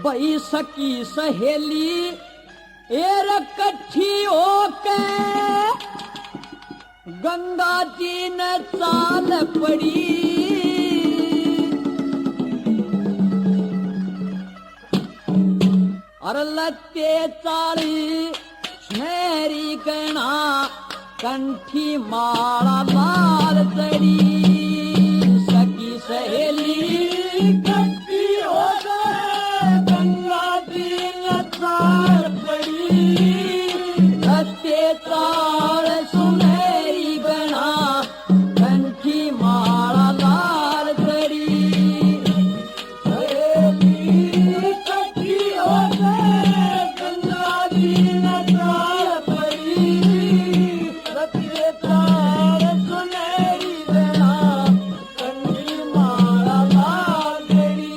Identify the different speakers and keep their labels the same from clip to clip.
Speaker 1: बई सकी सहेली एर कट्ठी होके गंगा जी न चाल पड़ी और लत्ते चाली सुनहरी गणा कंठी माला लाल चढ़ी सकी सहेली कट्ठी होके गंगा जी न चाल पड़ी लत्ते चाल सुनहरी गणा कंठी माला लाल चढ़ी सहेली कट्ठी होके गंगा जी न चाल पड़ी लत्ते चाल सुनहरी गणा कंठी माला लाल चढ़ी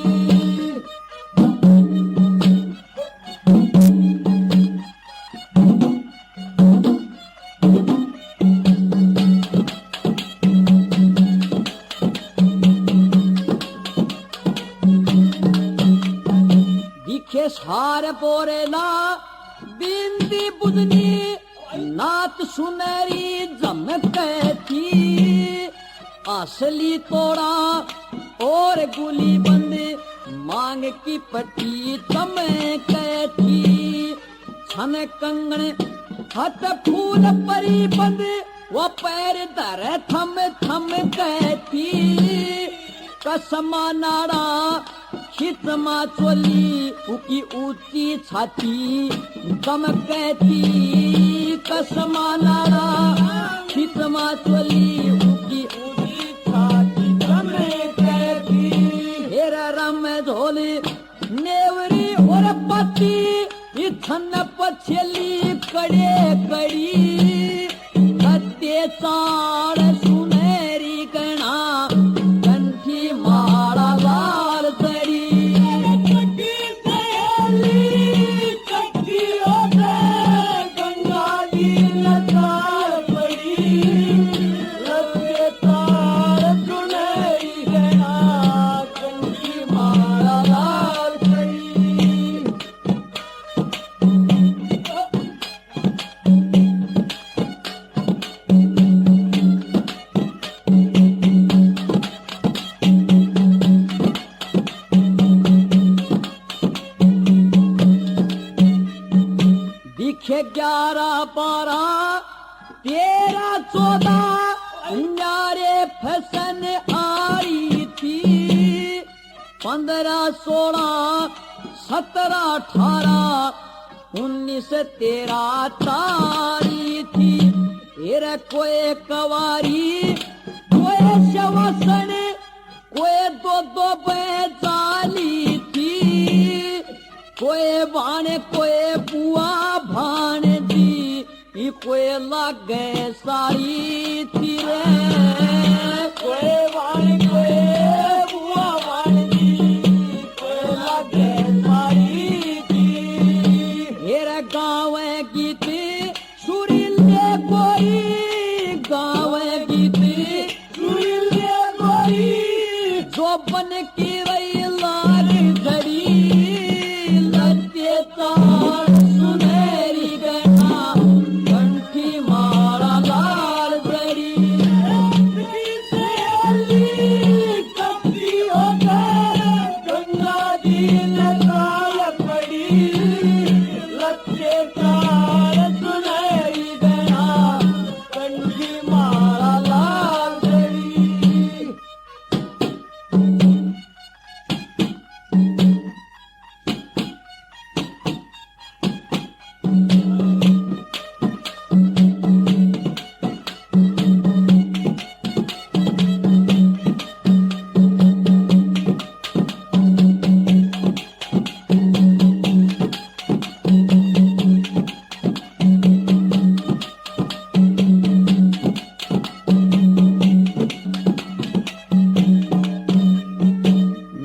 Speaker 1: दिखे सार पोरेला बिंदी बुदनी नात सुनहरी जमकती असली तोड़ा और गुली बंद मांग की पट्टी चमकती छन कंगन हथ फूल परी बंद वो पैर धर थम थम कहती कसमा नाड़ा खितमा चोली उकी ऊंची छाती चमकती कसमा नाड़ा खितमा चोली उकी ऊंची छाती चमकती हेरा रम झोली नेवरी और पति इथन पछली कड़े कड़ी लत्ते चाड़ सुनहरी गणा कंठी माला लाल चढ़ी कट्ठी सहेली कट्ठी होके गंगा जी न चाल पड़ी लत्ते चाड़ सुनहरी गणा कंठी माला लाल चढ़ी दिखे 11 12 13 14 न्यारे फसन आई थी 15 16 17 18 19 13 तारी थी फिर कोई कवारी कोई शवसन कोई दो बेचाली थी कोई बाने कोई बुआ भान दी कोई लागे सारी थी रे कोई बाने कोई बुआ भान दी कोई लागे सारी थी हेरा गाँव गीत सुरीले कोई गाँव गीत सुरीले कोई जो बन की रही लाल घड़ी लत्ते चाड़ सुनहरी गणा कंठी माला लाल चढ़ी सहेली कट्ठी होके गंगा जी न चाल पड़ी लत्ते चाड़ सुनहरी गणा कंठी माला लाल चढ़ी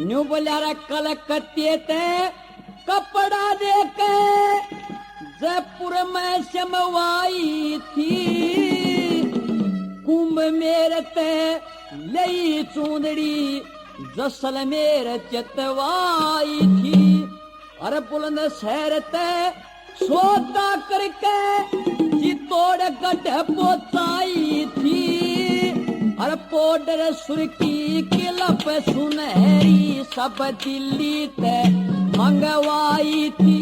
Speaker 1: न्यू बोला रे कलकत्ते ते कपड़ा दे के जयपुर में शमवाई थी कुंभ मेरे ते लई चूंदड़ी जसलमेर चतवाई थी अरे बुलंद शहर ते सोता करके चित्तौड़ गढ़ पहुंचाई थी। अरे पाउडर सुर्खी किलप सुनहरी सब दिल्ली ते मंगवाई थी।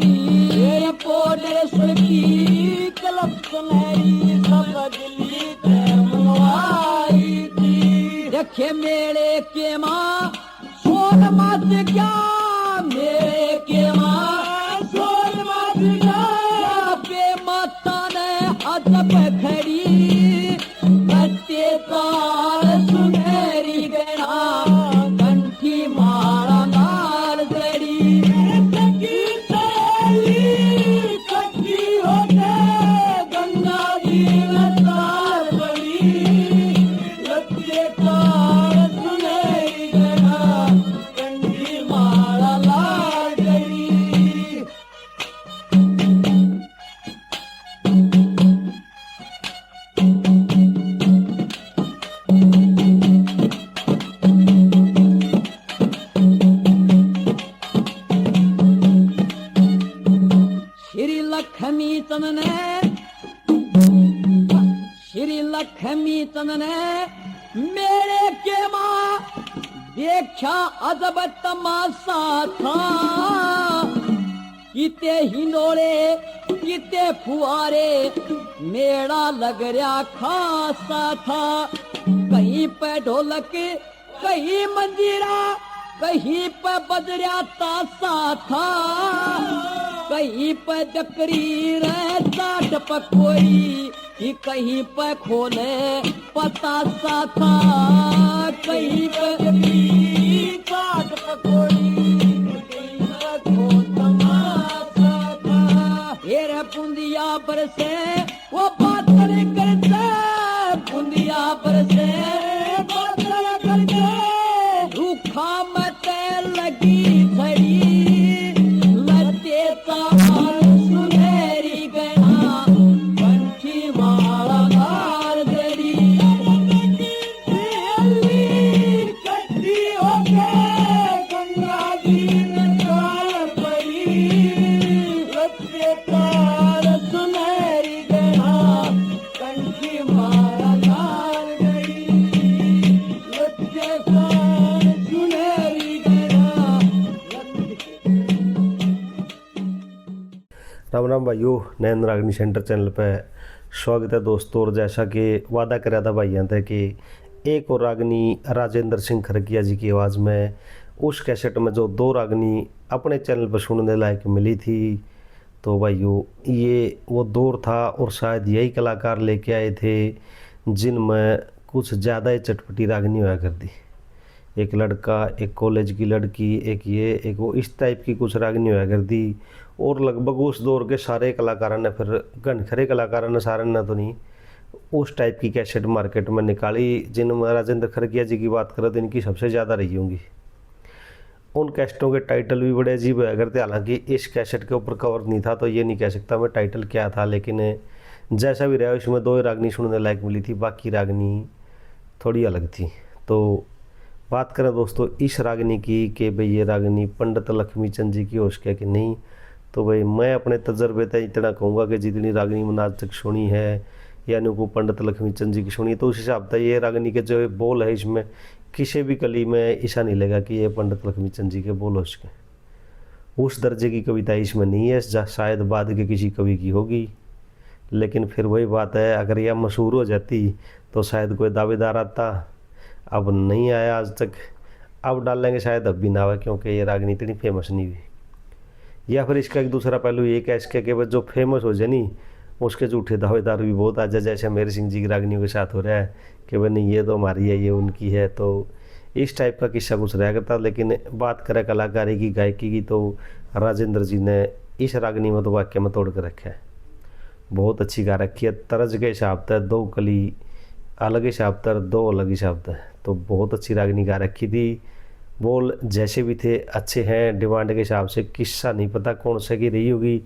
Speaker 1: पाउडर सुर्खी किलप सुनहरी सब दिल्ली ते मंगवाई थी। देखे मेले के माँ सोन मत क्या मेरे के माँ सोन मत क्या पे माता ने अदब खड़ी बच्चे तार सुनहरी गणा कंठी मारा नार गड़ी। सखी सहेली कट्ठी होके गंगा जी में तार बड़ी बच्चे तार सुनहरी गणा कंठी मारा नार गड़ी। श्री लक्ष्मी चंद ने श्री लक्ष्मी चंद ने मेरे के माँ देखा अजब तमाशा था। किते हिंडोले किते फुआरे मेला लग रहा खासा था। कहीं पे ढोलक कहीं मंजीरा कहीं पे बजरिया तासा था। कहीं पे डकरी रहता टपकोई कि कहीं पे खोले पतासा था। कहीं पे डकरी काट पकोई कहीं पे खो तमाशा था। हेरे बुंदिया बरसे वो बादल करते बुंदिया बरसे बादल करते रूखा मत लगी खड़ी लते तार सुनहरी गणा कंठी मारा नार गड़ी। कट्ठी होके गंगा जी में तार पड़ी लते तार सुनहरी गणा कंठी मारा नार गड़ी। लते तार सुनहरी गणा
Speaker 2: राम राम भाइयों, नैन रागनी सेंटर चैनल पे स्वागत है दोस्तों। और जैसा कि वादा कराया था भाइयों थे कि एक और रागनी राजेंद्र सिंह खरकिया जी की आवाज़ में उस कैसेट में जो दो रागनी अपने चैनल पर सुनने लायक मिली थी, तो भाइयों ये वो दौर था और शायद यही कलाकार लेके आए थे जिनमें कुछ ज़्यादा ही चटपटी रागनी हुआ करती। एक लड़का, एक कॉलेज की लड़की, एक वो इस टाइप की कुछ रागनी हुआ करती। और लगभग उस दौर के सारे कलाकारों ने, फिर घनखरे कलाकारों ने, सारे ने तो नहीं, उस टाइप की कैसेट मार्केट में निकाली। जिनमें राजेंद्र खरकिया जी की बात करें तो इनकी सबसे ज़्यादा रही होंगी। उन कैसेटों के टाइटल भी बड़े अजीब हुआ करते। हालांकि इस कैसेट के ऊपर कवर नहीं था तो ये नहीं कह सकता मैं टाइटल क्या था, लेकिन जैसा भी रहा इसमें दो ही रागनी सुनने लायक मिली थी, बाकी रागनी थोड़ी अलग थी। तो बात करें दोस्तों इस रागनी की कि भाई ये रागनी पंडित लक्ष्मी चंद जी की हो सके कि नहीं, तो भाई मैं अपने तजर्बे तक इतना कहूँगा कि जितनी रागनी मैंने आज तक सुनी है यानी को पंडित लक्ष्मी चंद जी की सुनी, तो उस हिसाब से ये रागनी के जो बोल है इसमें किसी भी कली में ऐसा नहीं लगा कि ये पंडित लक्ष्मी चंद जी के बोल हो सके। उस दर्जे की कविता इसमें नहीं है, शायद बाद के किसी कवि की होगी। लेकिन फिर वही बात है, अगर यह मशहूर हो जाती तो शायद कोई दावेदार आता। अब नहीं आया आज तक, अब डालेंगे शायद अब भी ना आए, क्योंकि ये रागनी इतनी फेमस नहीं हुई। या फिर इसका एक दूसरा पहलू ये कह इसके कि जो फेमस हो जाए नहीं उसके झूठे दावेदार भी बहुत आ जाए, जैसे मेरे सिंह जी की रागनियों के साथ हो रहा है कि भाई नहीं ये तो हमारी है, ये उनकी है। तो इस टाइप का किस्सा कुछ रह करता। लेकिन बात करें कलाकारी की, गायकी की, तो राजेंद्र जी ने इस रागनी में तो वाक्य में तोड़ कर रखा है। बहुत अच्छी गा रखी है। तर्ज के हिसाब से दो कली अलग हिसाब से, दो अलग हिसाब से, तो बहुत अच्छी रागनी गा रखी थी। बोल जैसे भी थे अच्छे हैं, डिमांड के हिसाब से। किस्सा नहीं पता कौन से की रही होगी,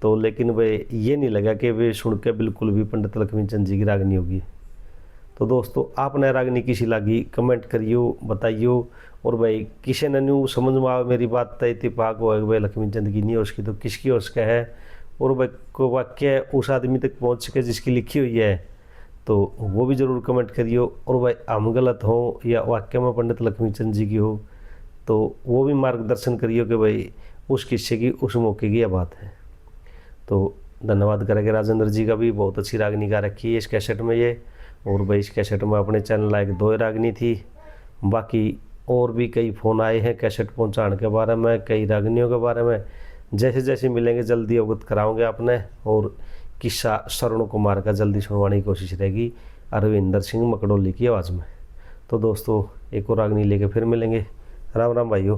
Speaker 2: तो लेकिन वे ये नहीं लगा कि वे सुन के बिल्कुल भी पंडित लक्ष्मी चंद जी की रागनी होगी। तो दोस्तों आपने रागनी किसी लगी कमेंट करियो बताइयो। और भाई किसी ने न्यू समझ में आवे मेरी बात तो इतफाक हो भाई लक्ष्मी चंद की नहीं हो उसकी तो किसकी हो उसका है। और भाई को वाक्य उस आदमी तक पहुँच सके जिसकी लिखी हुई है तो वो भी ज़रूर कमेंट करियो। और भाई हम गलत हो या वाक्य में पंडित लक्ष्मी चंद जी की हो तो वो भी मार्गदर्शन करियो कि भाई उस किस्से की उस मौके की यह बात है। तो धन्यवाद करेंगे राजेंद्र जी का भी, बहुत अच्छी रागनी गा रखी है इस कैसेट में ये। और भाई इस कैसेट में अपने चैनल लायक 2 रागनी थी, बाकी और भी कई फ़ोन आए हैं कैसेट पहुंचाने के बारे में, कई रागनियों के बारे में। जैसे जैसे मिलेंगे जल्दी अवगत कराओगे आपने। और किस्सा शरण कुमार का जल्दी सुनवाने की कोशिश रहेगी अरविंदर सिंह मकड़ोली की आवाज़ में। तो दोस्तों एक और रागनी लेके फिर मिलेंगे। राम राम भाइयों।